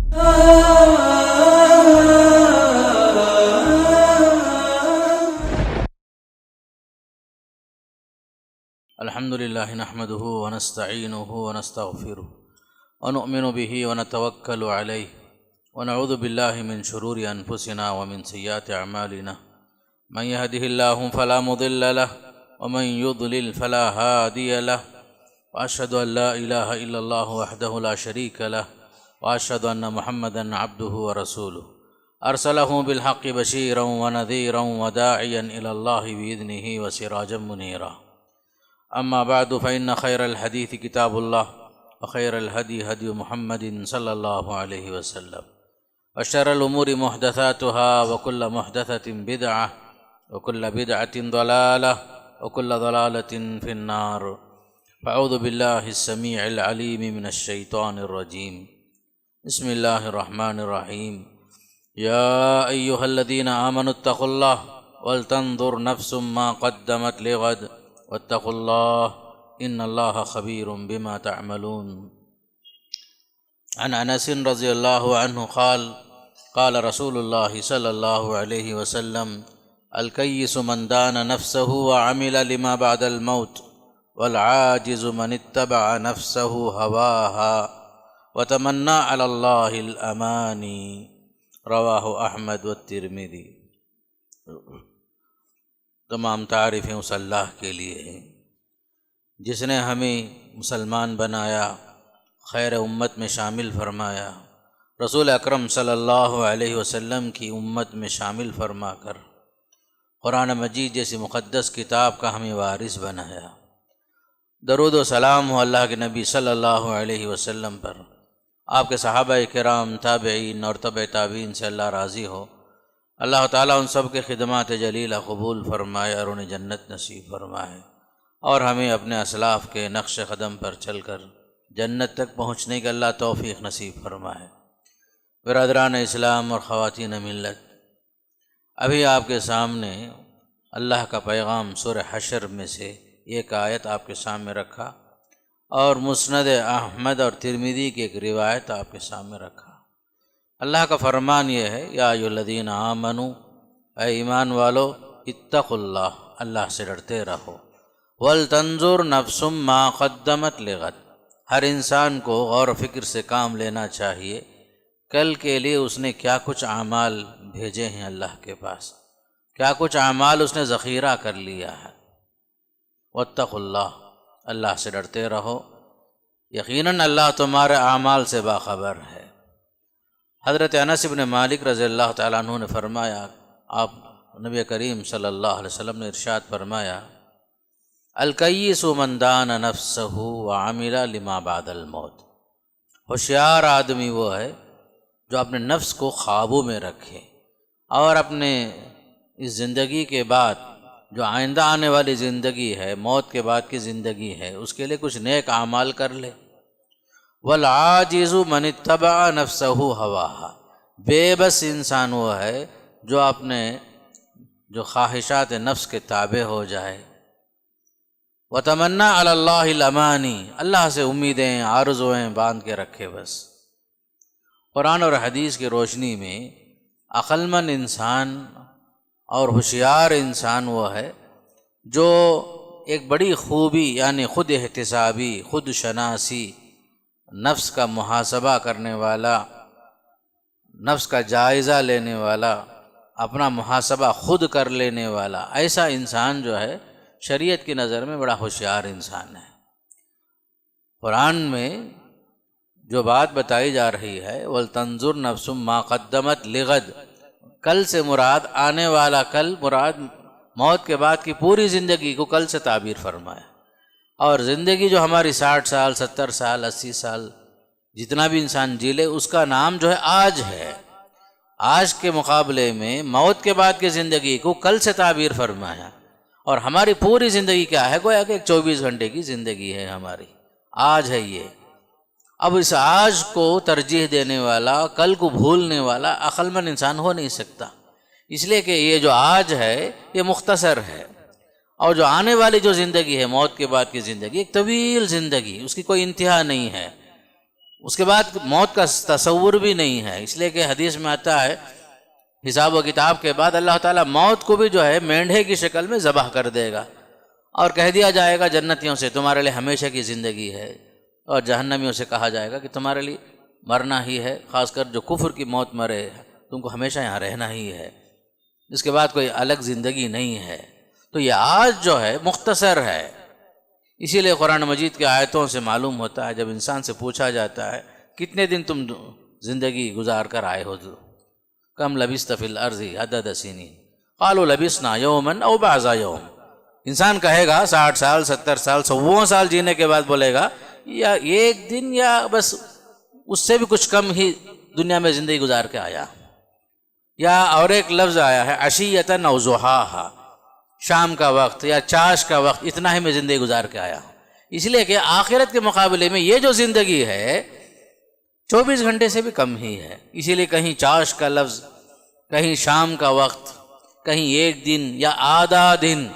الحمد لله نحمده ونستعينه ونستغفره ونؤمن به ونتوكل عليه ونعوذ بالله من شرور أنفسنا ومن سيئات أعمالنا من يهده الله فلا مضل له ومن يضلل فلا هادي له وأشهد أن لا إله إلا الله وحده لا شريك له وأشهد أن محمدا عبده ورسوله أرسله بالحق بشيرا ونذيرا وداعيا إلى الله بإذنه وسراجا منيرا أما بعد فإن خير الحديث كتاب الله وخير الهدي هدي محمد صلى الله عليه وسلم وشر الأمور محدثاتها وكل محدثة بدعة وكل بدعة ضلالة وكل ضلالة في النار فأعوذ بالله السميع العليم من الشيطان الرجيم بسم الله الرحمن الرحيم يا أيها الذين آمنوا اتقوا الله ولتنظر نفس ما قدمت لغد واتقوا الله إن الله خبير بما تعملون عن أنس رضي الله عنه قال قال رسول الله صلى الله عليه وسلم الكيس من دان نفسه وعمل لما بعد الموت والعاجز من اتبع نفسه هواها وتمنى على الله الأماني رواہ احمد والترمذی۔ تمام تعریفیں اس اللہ کے لیے ہیں جس نے ہمیں مسلمان بنایا، خیر امت میں شامل فرمایا، رسول اکرم صلی اللہ علیہ وسلم کی امت میں شامل فرما کر قرآن مجید جیسی مقدس کتاب کا ہمیں وارث بنایا۔ درود و سلام ہو اللہ کے نبی صلی اللہ علیہ وسلم پر، آپ کے صحابہ کرام، تابعین اور تبع تابعین سے اللہ راضی ہو۔ اللہ تعالیٰ ان سب کے خدمات جلیلہ قبول فرمائے اور انہیں جنت نصیب فرمائے، اور ہمیں اپنے اسلاف کے نقش قدم پر چل کر جنت تک پہنچنے کا اللہ توفیق نصیب فرمائے۔ برادران اسلام اور خواتین ملت، ابھی آپ کے سامنے اللہ کا پیغام سورہ حشر میں سے ایک آیت آپ کے سامنے رکھا، اور مسند احمد اور ترمذی کی ایک روایت آپ کے سامنے رکھا۔ اللہ کا فرمان یہ ہے، یا ایھا الذین آمنوا، اے ایمان والو، اتقوا اللہ، اللہ سے ڈرتے رہو، ولتنظر نفس ما قدمت لغد، ہر انسان کو غور و فکر سے کام لینا چاہیے، کل کے لیے اس نے کیا کچھ اعمال بھیجے ہیں اللہ کے پاس، کیا کچھ اعمال اس نے ذخیرہ کر لیا ہے۔ واتقوا اللہ، اللہ سے ڈرتے رہو، یقیناً اللہ تمہارے اعمال سے باخبر ہے۔ حضرت انس بن مالک رضی اللہ تعالیٰ عنہ نے فرمایا، آپ نبی کریم صلی اللہ علیہ وسلم نے ارشاد فرمایا، الکیس من دان نفسہ وعمل لما بعد الموت، ہوشیار آدمی وہ ہے جو اپنے نفس کو قابو میں رکھے اور اپنے اس زندگی کے بعد جو آئندہ آنے والی زندگی ہے، موت کے بعد کی زندگی ہے، اس کے لیے کچھ نیک اعمال کر لے۔ والعاجز من اتبع نفسہ ہواہا، بے بس انسان وہ ہے جو اپنے جو خواہشات نفس کے تابع ہو جائے۔ وتمنى علی اللہ الامانی، اللہ سے امیدیں، آرزویں باندھ کے رکھے بس۔ قرآن اور حدیث کی روشنی میں عقل مند انسان اور ہوشیار انسان وہ ہے جو ایک بڑی خوبی یعنی خود احتسابی، خود شناسی، نفس کا محاسبہ کرنے والا، نفس کا جائزہ لینے والا، اپنا محاسبہ خود کر لینے والا، ایسا انسان جو ہے شریعت کی نظر میں بڑا ہوشیار انسان ہے۔ قرآن میں جو بات بتائی جا رہی ہے، وَلْتَنْظُرْ نَفْسٌ مَا قَدَّمَتْ لِغَدٍ، کل سے مراد آنے والا کل، مراد موت کے بعد کی پوری زندگی کو کل سے تعبیر فرمایا۔ اور زندگی جو ہماری 60 سال، 70 سال، 80 سال جتنا بھی انسان جی لے، اس کا نام جو ہے آج ہے۔ آج کے مقابلے میں موت کے بعد کی زندگی کو کل سے تعبیر فرمایا، اور ہماری پوری زندگی کیا ہے؟ گویا کہ ایک 24 گھنٹے کی زندگی ہے ہماری، آج ہے یہ۔ اب اس آج کو ترجیح دینے والا، کل کو بھولنے والا عقل مند انسان ہو نہیں سکتا، اس لیے کہ یہ جو آج ہے یہ مختصر ہے، اور جو آنے والی جو زندگی ہے، موت کے بعد کی زندگی، ایک طویل زندگی، اس کی کوئی انتہا نہیں ہے، اس کے بعد موت کا تصور بھی نہیں ہے، اس لیے کہ حدیث میں آتا ہے حساب و کتاب کے بعد اللہ تعالیٰ موت کو بھی جو ہے مینڈھے کی شکل میں ذبح کر دے گا، اور کہہ دیا جائے گا جنتیوں سے تمہارے لیے ہمیشہ کی زندگی ہے، اور جہنمیوں سے کہا جائے گا کہ تمہارے لیے مرنا ہی ہے، خاص کر جو کفر کی موت مرے تم کو ہمیشہ یہاں رہنا ہی ہے، اس کے بعد کوئی الگ زندگی نہیں ہے۔ تو یہ آج جو ہے مختصر ہے، اسی لیے قرآن مجید کی آیتوں سے معلوم ہوتا ہے، جب انسان سے پوچھا جاتا ہے کتنے دن تم زندگی گزار کر آئے ہو، کم لبثت فی الارض عدد سنین قالوا لبثنا یوما او بعض یوم، انسان کہے گا 60 سال 70 سال 100 سال جینے کے بعد بولے گا یا ایک دن یا بس اس سے بھی کچھ کم ہی دنیا میں زندگی گزار کے آیا، یا اور ایک لفظ آیا ہے عشیۃ او ضحاھا، شام کا وقت یا چاش کا وقت، اتنا ہی میں زندگی گزار کے آیا ہوں۔ اس لیے کہ آخرت کے مقابلے میں یہ جو زندگی ہے 24 گھنٹے سے بھی کم ہی ہے، اسی لیے کہیں چاش کا لفظ، کہیں شام کا وقت، کہیں ایک دن یا آدھا دن،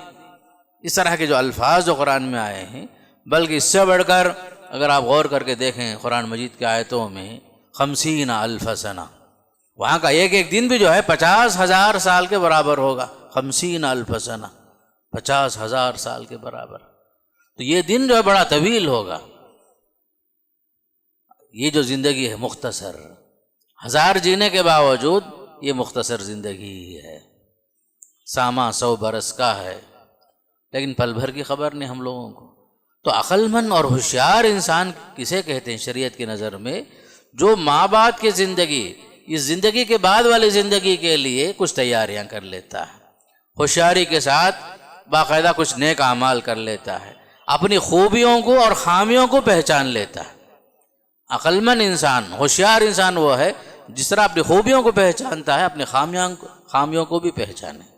اس طرح کے جو الفاظ جو قرآن میں آئے ہیں، بلکہ اس سے بڑھ کر اگر آپ غور کر کے دیکھیں قرآن مجید کی آیتوں میں 50,000 سنہ، وہاں کا ایک ایک دن بھی جو ہے 50,000 سال کے برابر ہوگا، 50,000 سنہ، 50,000 سال کے برابر، تو یہ دن جو ہے بڑا طویل ہوگا۔ یہ جو زندگی ہے مختصر، 1000 جینے کے باوجود یہ مختصر زندگی ہی ہے، ساما 100 برس کا ہے، لیکن پل بھر کی خبر نہیں ہم لوگوں کو۔ تو عقل مند اور ہوشیار انسان کسے کہتے ہیں شریعت کی نظر میں؟ جو ماں باپ کی زندگی، اس زندگی کے بعد والی زندگی کے لیے کچھ تیاریاں کر لیتا ہے، ہوشیاری کے ساتھ باقاعدہ کچھ نیک اعمال کر لیتا ہے، اپنی خوبیوں کو اور خامیوں کو پہچان لیتا ہے۔ عقل مند انسان، ہوشیار انسان وہ ہے جس طرح اپنی خوبیوں کو پہچانتا ہے، اپنی خامیوں کو بھی پہچانے۔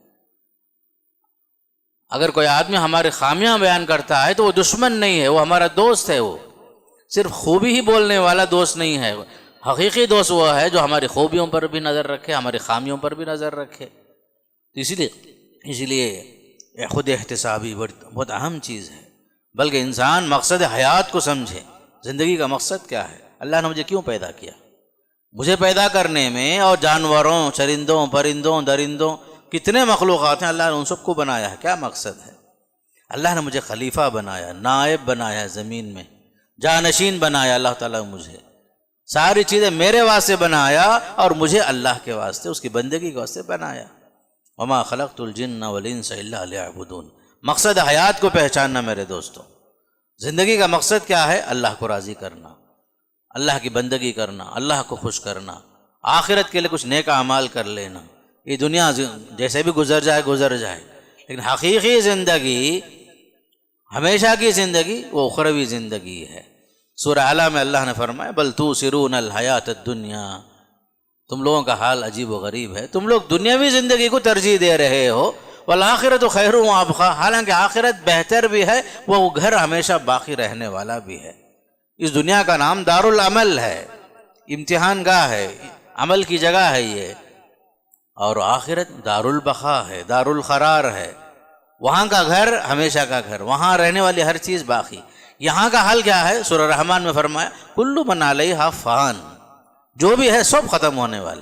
اگر کوئی آدمی ہماری خامیاں بیان کرتا ہے تو وہ دشمن نہیں ہے، وہ ہمارا دوست ہے، وہ صرف خوبی ہی بولنے والا دوست نہیں ہے، حقیقی دوست وہ ہے جو ہماری خوبیوں پر بھی نظر رکھے، ہماری خامیوں پر بھی نظر رکھے۔ تو اسی لیے خود احتسابی بہت اہم چیز ہے، بلکہ انسان مقصد حیات کو سمجھے، زندگی کا مقصد کیا ہے، اللہ نے مجھے کیوں پیدا کیا، مجھے پیدا کرنے میں اور جانوروں، چرندوں، پرندوں، درندوں، کتنے مخلوقات ہیں، اللہ نے ان سب کو بنایا ہے، کیا مقصد ہے؟ اللہ نے مجھے خلیفہ بنایا، نائب بنایا، زمین میں جانشین بنایا، اللہ تعالیٰ نے مجھے ساری چیزیں میرے واسطے بنایا، اور مجھے اللہ کے واسطے، اس کی بندگی کے واسطے بنایا۔ وما خلقت الجن والانس الا لیعبدون، مقصد حیات کو پہچاننا میرے دوستوں۔ زندگی کا مقصد کیا ہے؟ اللہ کو راضی کرنا، اللہ کی بندگی کرنا، اللہ کو خوش کرنا، آخرت کے لیے کچھ نیک اعمال کر لینا۔ یہ دنیا جیسے بھی گزر جائے، لیکن حقیقی زندگی، ہمیشہ کی زندگی، وہ اخروی زندگی ہے۔ سورہ اعلیٰ میں اللہ نے فرمایا بل توثرون الحیات الدنیا، تم لوگوں کا حال عجیب و غریب ہے، تم لوگ دنیاوی زندگی کو ترجیح دے رہے ہو، والآخرۃ خیر وابقیٰ، حالانکہ آخرت بہتر بھی ہے، وہ گھر ہمیشہ باقی رہنے والا بھی ہے۔ اس دنیا کا نام دار العمل ہے، امتحان گاہ ہے، عمل کی جگہ ہے یہ، اور آخرت دار البقاء ہے، دار القرار ہے، وہاں کا گھر ہمیشہ کا گھر، وہاں رہنے والی ہر چیز باقی۔ یہاں کا حال کیا ہے؟ سورہ رحمان میں فرمایا کل من علیہا فان، جو بھی ہے سب ختم ہونے والے،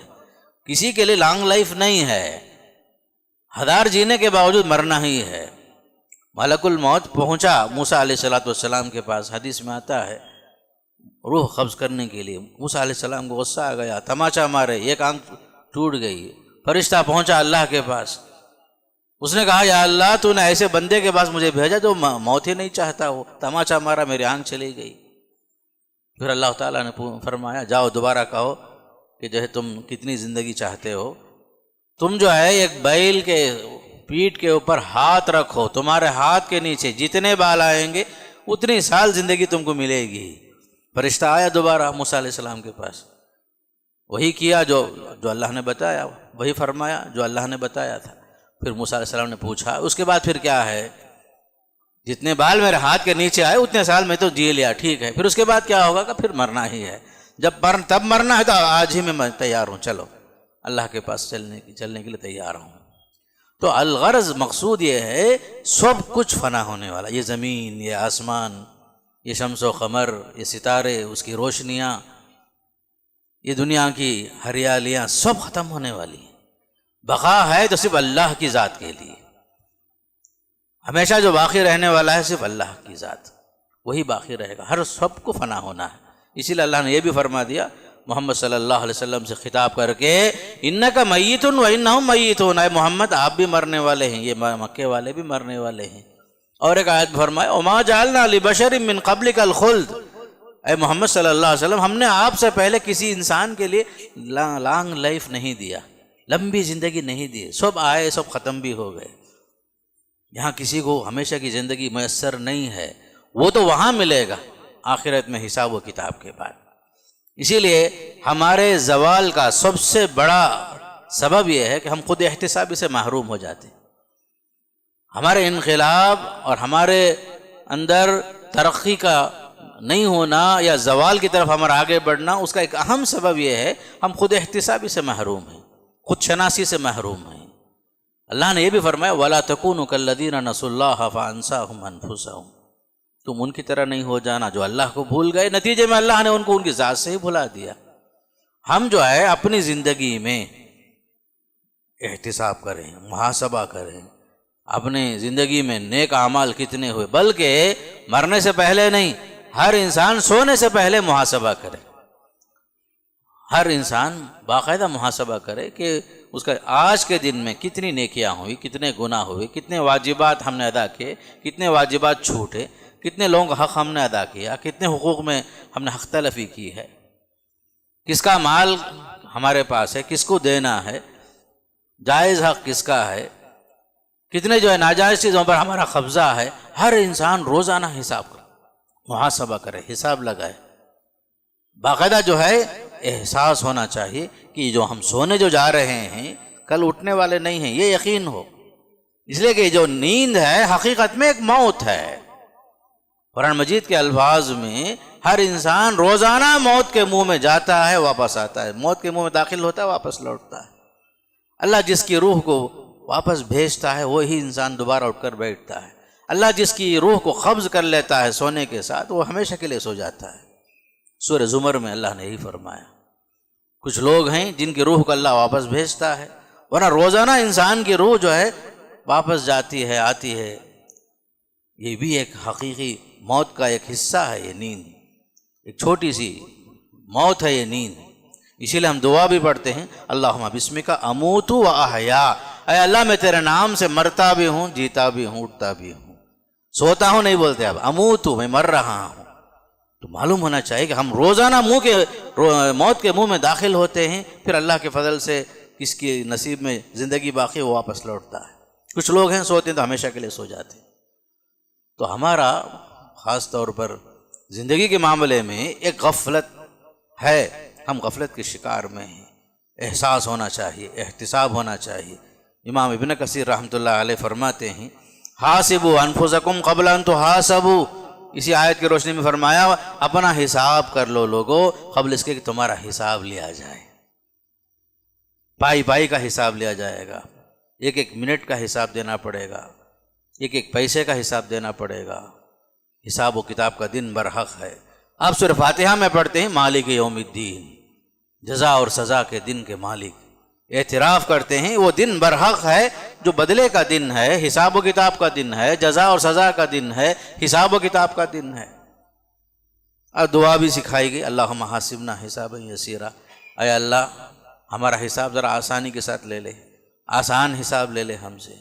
کسی کے لیے لانگ لائف نہیں ہے، 1000 جینے کے باوجود مرنا ہی ہے۔ ملک الموت پہنچا موسیٰ علیہ السلام کے پاس، حدیث میں آتا ہے روح قبض کرنے کے لیے، موسیٰ علیہ السلام کو غصہ آ گیا، تماچا مارے، ایک آنکھ ٹوٹ گئی، فرشتہ پہنچا اللہ کے پاس، اس نے کہا یا اللہ تو نے ایسے بندے کے پاس مجھے بھیجا جو موت ہی نہیں چاہتا ہو، تماچا مارا، میری آنکھ چلی گئی۔ پھر اللہ تعالیٰ نے فرمایا جاؤ دوبارہ کہو کہ جو ہے تم کتنی زندگی چاہتے ہو، تم جو ہے ایک بیل کے پیٹھ کے اوپر ہاتھ رکھو، تمہارے ہاتھ کے نیچے جتنے بال آئیں گے اتنی سال زندگی تم کو ملے گی۔ فرشتہ آیا دوبارہ موسیٰ علیہ السلام کے پاس، وہی کیا جو اللہ نے بتایا، وہی فرمایا جو اللہ نے بتایا تھا۔ پھر موسیٰ علیہ السلام نے پوچھا اس کے بعد پھر کیا ہے؟ جتنے بال میرے ہاتھ کے نیچے آئے اتنے سال میں تو جی لیا، ٹھیک ہے، پھر اس کے بعد کیا ہوگا؟ کہ پھر مرنا ہی ہے، تب مرنا ہے تو آج ہی میں تیار ہوں، چلو اللہ کے پاس چلنے کے لیے تیار ہوں۔ تو الغرض مقصود یہ ہے سب کچھ فنا ہونے والا، یہ زمین، یہ آسمان، یہ شمس و قمر، یہ ستارے، اس کی روشنیاں، یہ دنیا کی ہریالیاں سب ختم ہونے والی ہیں، بقا ہے تو صرف اللہ کی ذات کے لیے، ہمیشہ جو باقی رہنے والا ہے صرف اللہ کی ذات، وہی باقی رہے گا، ہر سب کو فنا ہونا ہے۔ اسی لیے اللہ نے یہ بھی فرما دیا محمد صلی اللہ علیہ وسلم سے خطاب کر کے، انک میت و انہم میتون، اے محمد آپ بھی مرنے والے ہیں، یہ مکے والے بھی مرنے والے ہیں۔ اور ایک آیت فرمایا وما جعلنا لبشر من قبلک الخلد، اے محمد صلی اللہ علیہ وسلم ہم نے آپ سے پہلے کسی انسان کے لیے لانگ لائف نہیں دیا، لمبی زندگی نہیں دی، سب آئے سب ختم بھی ہو گئے، یہاں کسی کو ہمیشہ کی زندگی میسر نہیں ہے، وہ تو وہاں ملے گا آخرت میں حساب و کتاب کے بعد۔ اسی لیے ہمارے زوال کا سب سے بڑا سبب یہ ہے کہ ہم خود احتسابی سے محروم ہو جاتے ہیں، ہمارے انقلاب اور ہمارے اندر ترقی کا نہیں ہونا یا زوال کی طرف ہمارا آگے بڑھنا، اس کا ایک اہم سبب یہ ہے ہم خود احتسابی سے محروم ہیں، خود شناسی سے محروم ہیں۔ اللہ نے یہ بھی فرمایا وَلَا تَكُونُوا كَالَّذِينَ نَسُوا اللَّهَ فَأَنسَاهُمْ أَنفُسَهُمْ، تم ان کی طرح نہیں ہو جانا جو اللہ کو بھول گئے، نتیجے میں اللہ نے ان کو ان کی ذات سے ہی بھلا دیا۔ ہم جو ہے اپنی زندگی میں احتساب کریں، محاسبہ کریں، اپنی زندگی میں نیک اعمال کتنے ہوئے، بلکہ مرنے سے پہلے نہیں، ہر انسان سونے سے پہلے محاسبہ کرے، ہر انسان باقاعدہ محاسبہ کرے کہ اس کا آج کے دن میں کتنی نیکیاں ہوئی، کتنے گناہ ہوئے، کتنے واجبات ہم نے ادا کیے، کتنے واجبات چھوٹے، کتنے لوگوں کا حق ہم نے ادا کیا، کتنے حقوق میں ہم نے حق تلفی کی ہے، کس کا مال ہمارے پاس ہے، کس کو دینا ہے، جائز حق کس کا ہے، کتنے جو ہے ناجائز چیزوں پر ہمارا قبضہ ہے۔ ہر انسان روزانہ حساب کرے، محاسبہ کرے، حساب لگائے، باقاعدہ جو ہے احساس ہونا چاہیے کہ جو ہم سونے جو جا رہے ہیں کل اٹھنے والے نہیں ہیں، یہ یقین ہو، اس لیے کہ جو نیند ہے حقیقت میں ایک موت ہے۔ قرآن مجید کے الفاظ میں ہر انسان روزانہ موت کے منہ میں جاتا ہے واپس آتا ہے، موت کے منہ میں داخل ہوتا ہے واپس لوٹتا ہے۔ اللہ جس کی روح کو واپس بھیجتا ہے وہی انسان دوبارہ اٹھ کر بیٹھتا ہے، اللہ جس کی روح کو قبض کر لیتا ہے سونے کے ساتھ وہ ہمیشہ کے لیے سو جاتا ہے۔ سورہ زمر میں اللہ نے یہی فرمایا۔ کچھ لوگ ہیں جن کی روح کو اللہ واپس بھیجتا ہے، ورنہ روزانہ انسان کی روح جو ہے واپس جاتی ہے آتی ہے، یہ بھی ایک حقیقی موت کا ایک حصہ ہے۔ یہ نیند ایک چھوٹی سی موت ہے، یہ نیند۔ اسی لیے ہم دعا بھی پڑھتے ہیں اللہم بسمک اموت و احیا، اے اللہ میں تیرے نام سے مرتا بھی ہوں، جیتا بھی ہوں، اٹھتا بھی ہوں، سوتا ہوں نہیں بولتے اب، اموت میں مر رہا ہوں۔ تو معلوم ہونا چاہیے کہ ہم روزانہ موت کے منہ میں داخل ہوتے ہیں، پھر اللہ کے فضل سے کس کی نصیب میں زندگی باقی وہ واپس لوٹتا ہے۔ کچھ لوگ ہیں سوتے ہیں تو ہمیشہ کے لیے سو جاتے ہیں۔ تو ہمارا خاص طور پر زندگی کے معاملے میں ایک غفلت ہے، ہم غفلت کے شکار میں ہیں، احساس ہونا چاہیے، احتساب ہونا چاہیے۔ امام ابن کثیر رحمۃ اللہ علیہ فرماتے ہیں حاسبوا انفسکم قبل ان تحاسبوا، اسی آیت کی روشنی میں فرمایا اپنا حساب کر لو لوگو قبل اس کے کہ تمہارا حساب لیا جائے، پائی پائی کا حساب لیا جائے گا، ایک ایک منٹ کا حساب دینا پڑے گا، ایک ایک پیسے کا حساب دینا پڑے گا، حساب و کتاب کا دن برحق ہے۔ آپ سورہ فاتحہ میں پڑھتے ہیں مالک یوم الدین، جزا اور سزا کے دن کے مالک، اعتراف کرتے ہیں وہ دن برحق ہے جو بدلے کا دن ہے، حساب و کتاب کا دن ہے، جزا اور سزا کا دن ہے، حساب و کتاب کا دن ہے۔ اور دعا بھی سکھائی گئی اللہم حاسبنا حسابا یسیرا، اے اللہ ہمارا حساب ذرا آسانی کے ساتھ لے لے، آسان حساب لے لے ہم سے۔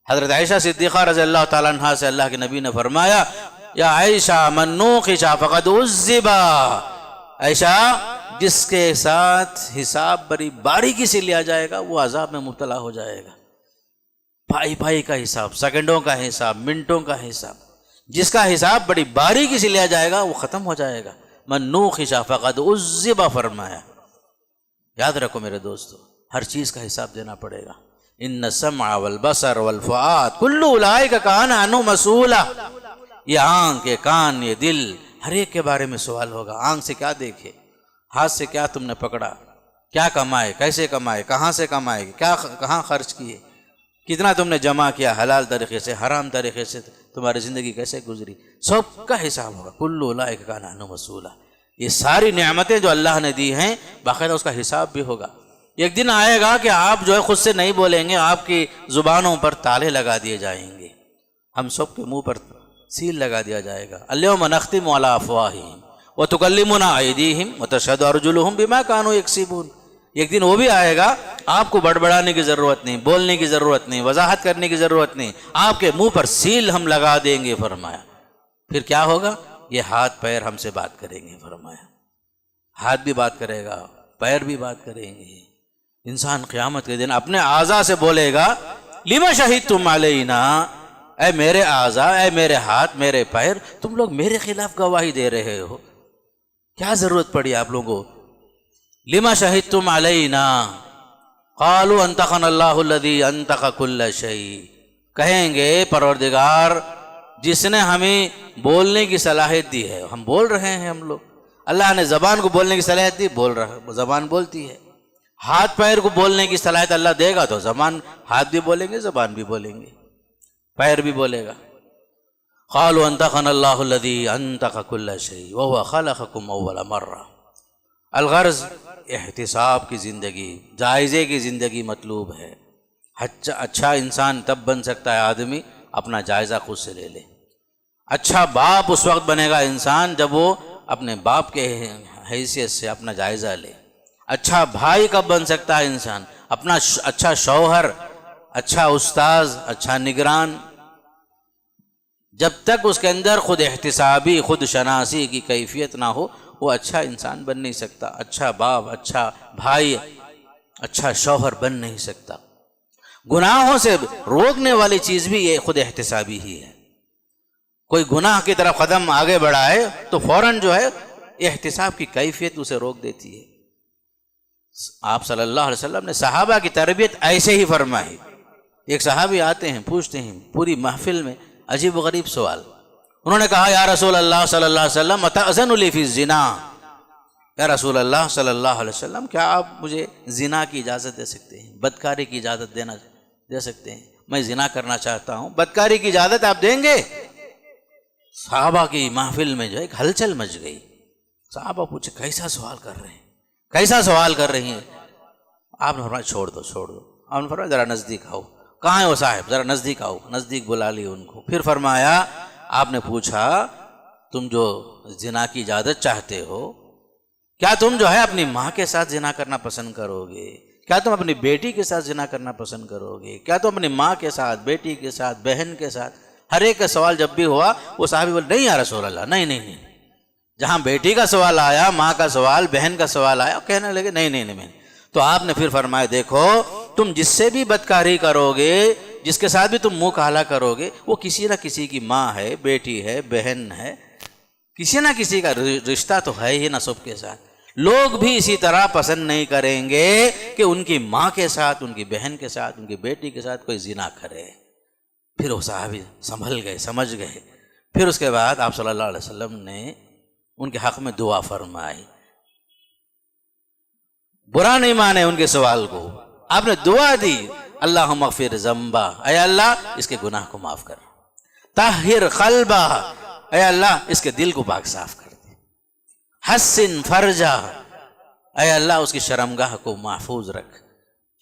حضرت عائشہ صدیقہ رضی اللہ تعالیٰ عنہا سے اللہ کے نبی نے فرمایا یا عائشہ من نوقش فقد عذب، عائشہ جس کے ساتھ حساب بڑی باریکی سے لیا جائے گا وہ عذاب میں مبتلا ہو جائے گا۔ پائی پائی کا حساب، سیکنڈوں کا حساب، منٹوں کا حساب، جس کا حساب بڑی باریکی سے لیا جائے گا وہ ختم ہو جائے گا۔ من نوقش فقد عذب فرمایا۔ یاد رکھو میرے دوستو، ہر چیز کا حساب دینا پڑے گا۔ ان السمع والبصر والفؤاد کل اولئک کان عنہ مسئولا، یہ آنکھ، یہ کان، یہ دل، ہر ایک کے بارے میں سوال ہوگا۔ آنکھ سے کیا دیکھے، ہاتھ سے کیا تم نے پکڑا، کیا کمائے، کیسے کمائے، کہاں سے کمائے، کہاں خرچ کیے، کتنا تم نے جمع کیا، حلال طریقے سے، حرام طریقے سے، تمہاری زندگی کیسے گزری، سب کا حساب ہوگا۔ کل اولئک کان عنہ مسئولا۔ یہ ساری نعمتیں جو اللہ نے دی ہیں باقاعدہ اس کا حساب بھی ہوگا۔ ایک دن آئے گا کہ آپ جو ہے خود سے نہیں بولیں گے، آپ کی زبانوں پر تالے لگا دیے جائیں گے، ہم سب کے منہ پر سیل لگا دیا جائے گا۔ الیوم نختم علی افواہہم وتکلمنا ایدیہم وتشہد ارجلہم بما کانوا یکسبون۔ ایک دن وہ بھی آئے گا، آپ کو بڑبڑانے کی ضرورت نہیں، بولنے کی ضرورت نہیں، وضاحت کرنے کی ضرورت نہیں، آپ کے منہ پر سیل ہم لگا دیں گے فرمایا۔ پھر کیا ہوگا؟ یہ ہاتھ پیر ہم سے بات کریں گے فرمایا، ہاتھ بھی بات کرے گا، پیر بھی بات کریں گے۔ انسان قیامت کے دن اپنے اعضاء سے بولے گا لما شہدتم علینا، اے میرے اعضاء، اے میرے ہاتھ، میرے پیر، تم لوگ میرے خلاف گواہی دے رہے ہو، کیا ضرورت پڑی آپ لوگوں کو؟ لما شہدتم علینا قالوا انطقنا اللہ الذی انطق کل شیء، کہیں گے پروردگار جس نے ہمیں بولنے کی صلاحیت دی ہے، ہم بول رہے ہیں، ہم لوگ، اللہ نے زبان کو بولنے کی صلاحیت دی، بول رہا، زبان بولتی ہے۔ ہاتھ پیر کو بولنے کی صلاحیت اللہ دے گا تو زبان، ہاتھ بھی بولیں گے، زبان بھی بولیں گے، پیر بھی بولے گا۔ قالوا انطقنا اللہ الذی انطق کل شیء وهو خلقکم اول مرہ۔ الغرض احتساب کی زندگی، جائزے کی زندگی مطلوب ہے۔ اچھا انسان تب بن سکتا ہے آدمی اپنا جائزہ خود سے لے لے۔ اچھا باپ اس وقت بنے گا انسان جب وہ اپنے باپ کے حیثیت سے اپنا جائزہ لے۔ اچھا بھائی کب بن سکتا ہے انسان؟ اپنا اچھا شوہر، اچھا استاذ، اچھا نگران، جب تک اس کے اندر خود احتسابی، خود شناسی کی کیفیت نہ ہو وہ اچھا انسان بن نہیں سکتا، اچھا باپ، اچھا بھائی، اچھا شوہر بن نہیں سکتا۔ گناہوں سے روکنے والی چیز بھی یہ خود احتسابی ہی ہے۔ کوئی گناہ کی طرف قدم آگے بڑھائے تو فوراً جو ہے احتساب کی کیفیت اسے روک دیتی ہے۔ آپ صلی اللہ علیہ وسلم نے صحابہ کی تربیت ایسے ہی فرمائی۔ ایک صحابی آتے ہیں، پوچھتے ہیں پوری محفل میں عجیب و غریب سوال، انہوں نے کہا یا رسول اللہ صلی اللہ علیہ وسلم اتأذن لی فی الزنا، یا رسول اللہ صلی اللہ علیہ وسلم کیا آپ مجھے زنا کی اجازت دے سکتے ہیں، بدکاری کی اجازت دے سکتے ہیں؟ میں زنا کرنا چاہتا ہوں، بدکاری کی اجازت آپ دیں گے؟ صحابہ کی محفل میں جو ایک ہلچل مچ گئی۔ صحابہ پوچھے کیسا سوال کر رہے ہیں، کیسا سوال کر رہی ہیں؟ آپ نے فرمایا چھوڑ دو چھوڑ دو۔ آپ نے فرمایا ذرا نزدیک آؤ۔ کہاں ہے وہ صاحب؟ ذرا نزدیک آؤ۔ نزدیک بلا لی ان کو۔ پھر فرمایا، آپ نے پوچھا تم جو زنا کی اجازت چاہتے ہو، کیا تم جو ہے اپنی ماں کے ساتھ زنا کرنا پسند کرو گے؟ کیا تم اپنی بیٹی کے ساتھ زنا کرنا پسند کرو گے؟ کیا تم اپنی ماں کے ساتھ، بیٹی کے ساتھ، بہن کے ساتھ؟ ہر ایک کا سوال جب بھی ہوا وہ صحابی بولے نہیں یا رسول اللہ، نہیں نہیں نہیں۔ جہاں بیٹی کا سوال آیا، ماں کا سوال، بہن کا سوال آیا، کہنے لگے نہیں نہیں نہیں۔ تو آپ نے پھر فرمایا دیکھو تم جس سے بھی بدکاری کرو گے، جس کے ساتھ بھی تم منہ کالا کرو گے، وہ کسی نہ کسی کی ماں ہے، بیٹی ہے، بہن ہے، کسی نہ کسی کا رشتہ تو ہے ہی نسب کے ساتھ۔ لوگ بھی اسی طرح پسند نہیں کریں گے کہ ان کی ماں کے ساتھ، ان کی بہن کے ساتھ، ان کی بیٹی کے ساتھ کوئی زنا کرے۔ پھر وہ صحابی سنبھل گئے، سمجھ گئے۔ پھر اس کے بعد آپ صلی اللہ علیہ وسلم نے ان کے حق میں دعا فرمائی، برا نہیں مانے ان کے سوال کو، آپ نے دعا دی اللہم اغفر ذنبا، اے اللہ اس کے گناہ کو معاف کر، طہر قلبا، اے اللہ اس کے دل کو پاک صاف کر دے، حسن فرجا، اے اللہ اس کی شرمگاہ کو محفوظ رکھ،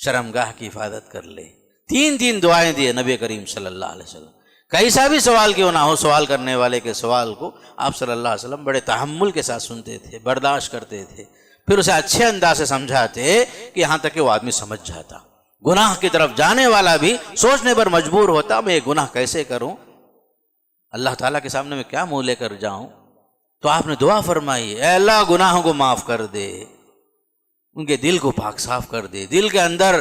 شرمگاہ کی حفاظت کر لے۔ تین دعائیں دیے نبی کریم صلی اللہ علیہ وسلم۔ کیسا بھی سوال کیوں نہ ہو، سوال کرنے والے کے سوال کو آپ صلی اللہ علیہ وسلم بڑے تحمل کے ساتھ سنتے تھے، برداشت کرتے تھے، پھر اسے اچھے انداز سے سمجھاتے کہ یہاں تک کہ وہ آدمی سمجھ جاتا۔ گناہ کی طرف جانے والا بھی سوچنے پر مجبور ہوتا میں یہ گناہ کیسے کروں، اللہ تعالیٰ کے سامنے میں کیا منہ لے کر جاؤں۔ تو آپ نے دعا فرمائی اے اللہ گناہوں کو معاف کر دے، ان کے دل کو پاک صاف کر دے، دل کے اندر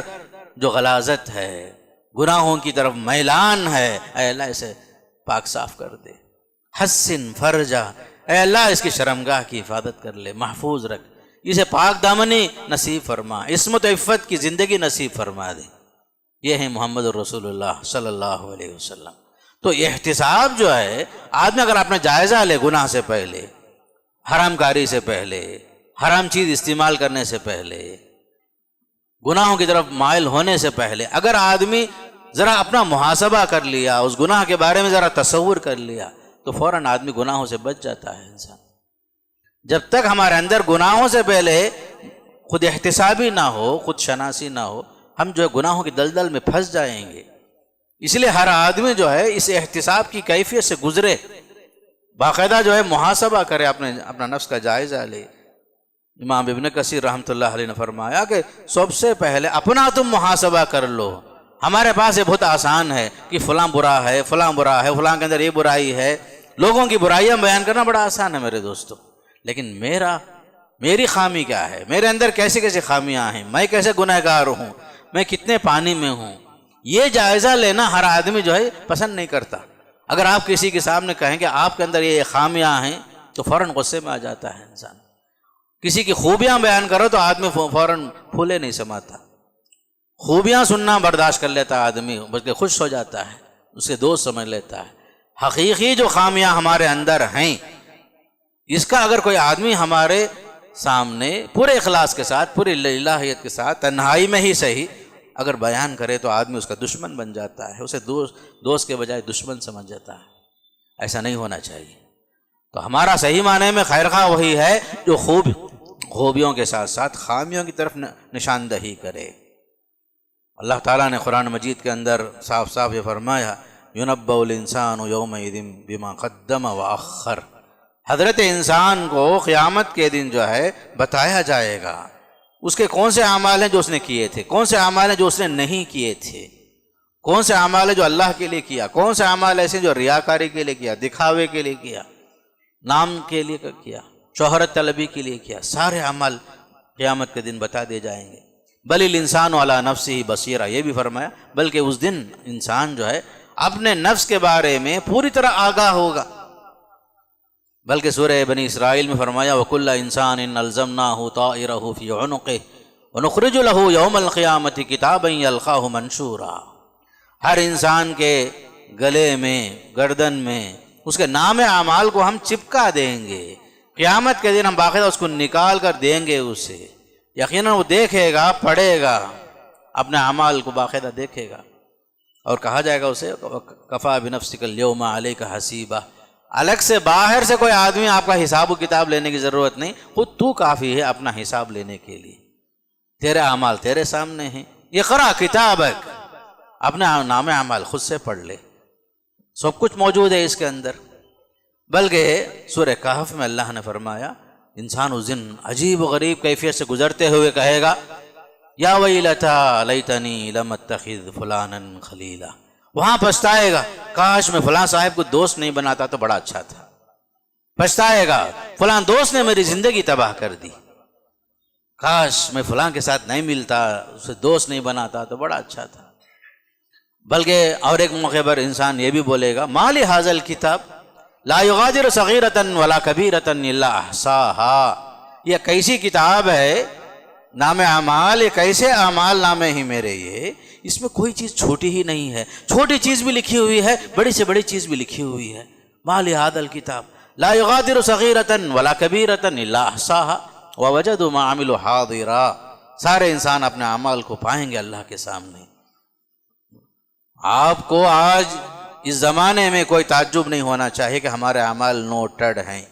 جو غلاظت ہے، گناہوں کی طرف میلان ہے، اے اللہ اسے پاک صاف کر دے۔ حسن فرجا، اے اللہ اس کی شرمگاہ کی حفاظت کر لے، محفوظ رکھ، اسے پاک دامنی نصیب فرما، عصمت و عفت کی زندگی نصیب فرما دے۔ یہ ہے محمد رسول اللہ صلی اللہ علیہ وسلم۔ تو احتساب جو ہے، آدمی اگر اپنا جائزہ لے گناہ سے پہلے، حرام کاری سے پہلے، حرام چیز استعمال کرنے سے پہلے، گناہوں کی طرف مائل ہونے سے پہلے، اگر آدمی ذرا اپنا محاسبہ کر لیا، اس گناہ کے بارے میں ذرا تصور کر لیا، تو فوراً آدمی گناہوں سے بچ جاتا ہے انسان۔ جب تک ہمارے اندر گناہوں سے پہلے خود احتسابی نہ ہو، خود شناسی نہ ہو، ہم جو ہے گناہوں کی دلدل میں پھنس جائیں گے۔ اس لیے ہر آدمی جو ہے اس احتساب کی کیفیت سے گزرے، باقاعدہ جو ہے محاسبہ کرے، اپنا نفس کا جائزہ لے۔ امام ابن کثیر رحمۃ اللہ علیہ نے فرمایا کہ سب سے پہلے اپنا تم محاسبہ کر لو۔ ہمارے پاس یہ بہت آسان ہے کہ فلاں برا ہے، فلاں برا ہے، فلاں کے اندر یہ برائی ہے، لوگوں کی برائیاں بیان کرنا بڑا آسان ہے میرے دوستو، لیکن میری خامی کیا ہے، میرے اندر کیسے کیسے خامیاں ہیں، میں کیسے گنہگار ہوں، میں کتنے پانی میں ہوں، یہ جائزہ لینا ہر آدمی جو ہے پسند نہیں کرتا۔ اگر آپ کسی کے سامنے کہیں کہ آپ کے اندر یہ خامیاں ہیں تو فوراً غصے میں آ جاتا ہے انسان۔ کسی کی خوبیاں بیان کرو تو آدمی فوراً پھولے نہیں سماتا، خوبیاں سننا برداشت کر لیتا ہے آدمی، بلکہ خوش ہو جاتا ہے، اسے دوست سمجھ لیتا ہے۔ حقیقی جو خامیاں ہمارے اندر ہیں، اس کا اگر کوئی آدمی ہمارے سامنے پورے اخلاص کے ساتھ، پوری الہیت کے ساتھ، تنہائی میں ہی صحیح اگر بیان کرے تو آدمی اس کا دشمن بن جاتا ہے، اسے دوست کے بجائے دشمن سمجھ جاتا ہے۔ ایسا نہیں ہونا چاہیے۔ تو ہمارا صحیح معنی میں خیرخواہ وہی ہے جو خوبیوں کے ساتھ ساتھ خامیوں کی طرف نشاندہی کرے۔ اللہ تعالیٰ نے قرآن مجید کے اندر صاف صاف یہ فرمایا، یُنَبَّأُ الْإِنسَانُ يَوْمَئِذٍ بِمَا قَدَّمَ وَأَخَّرَ۔ حضرت انسان کو قیامت کے دن جو ہے بتایا جائے گا اس کے کون سے اعمال ہیں جو اس نے کیے تھے، کون سے اعمال ہیں جو اس نے نہیں کیے تھے، کون سے اعمال ہیں جو اللہ کے لیے کیا، کون سے اعمال ایسے جو ریاکاری کے لیے کیا، دکھاوے کے لیے کیا، نام کے لیے کیا، شہرت طلبی کے لیے کیا۔ سارے اعمال قیامت کے دن بتا دیے جائیں گے۔ بل الانسان علی نفسہ بصیرہ، یہ بھی فرمایا بلکہ اس دن انسان جو ہے اپنے نفس کے بارے میں پوری طرح آگاہ ہوگا۔ بلکہ سورہ بنی اسرائیل میں فرمایا وَكُلَّ إِنسَانٍ أَلْزَمْنَاهُ طَائِرَهُ فِي عُنُقِهِ وَنُخْرِجُ لَهُ يَوْمَ الْقِيَامَةِ كِتَابًا يَلْقَاهُ مَنشُورًا۔ ہر انسان کے گلے میں، گردن میں اس کے نام اعمال کو ہم چپکا دیں گے، قیامت کے دن ہم باقاعدہ اس کو نکال کر دیں گے اسے، یقیناً وہ دیکھے گا، پڑھے گا، اپنے اعمال کو باقاعدہ دیکھے گا، اور کہا جائے گا اسے کفا بنفسک اليوم علیک حسیبہ، الگ سے باہر سے کوئی آدمی آپ کا حساب و کتاب لینے کی ضرورت نہیں، خود تو کافی ہے اپنا حساب لینے کے لیے۔ تیرے اعمال تیرے سامنے ہیں، اقرا کتابک، اپنے نام اعمال خود سے پڑھ لے، سب کچھ موجود ہے اس کے اندر۔ بلکہ سورہ کہف میں اللہ نے فرمایا انسان اس دن عجیب و غریب کیفیت سے گزرتے ہوئے کہے گا یا ویلتا لیتنی لم اتخذ فلانا خلیلا، وہاں پچھتائے گا کاش میں فلاں صاحب کو دوست نہیں بناتا تو بڑا اچھا تھا، پچھتائے گا فلاں دوست نے میری زندگی تباہ کر دی، کاش میں فلاں کے ساتھ نہیں ملتا، اسے دوست نہیں بناتا تو بڑا اچھا تھا۔ بلکہ اور ایک موقع پر انسان یہ بھی بولے گا ما لہذا الکتاب لا یغادر صغیرۃ ولا کبیرۃ الا احصاها، یہ کیسی کتاب ہے نام اعمال، یہ کیسے اعمال نامے ہی میرے، یہ اس میں کوئی چیز چھوٹی ہی نہیں ہے، چھوٹی چیز بھی لکھی ہوئی ہے، بڑی سے بڑی چیز بھی لکھی ہوئی ہے۔ ما لہذا الکتاب لا یغادر صغیرۃ ولا کبیرۃ الا احصاها ووجدوا ما عملوا حاضرا، سارے انسان اپنے اعمال کو پائیں گے اللہ کے سامنے۔ آپ کو آج اس زمانے میں کوئی تعجب نہیں ہونا چاہیے کہ ہمارے اعمال نوٹڈ ہیں۔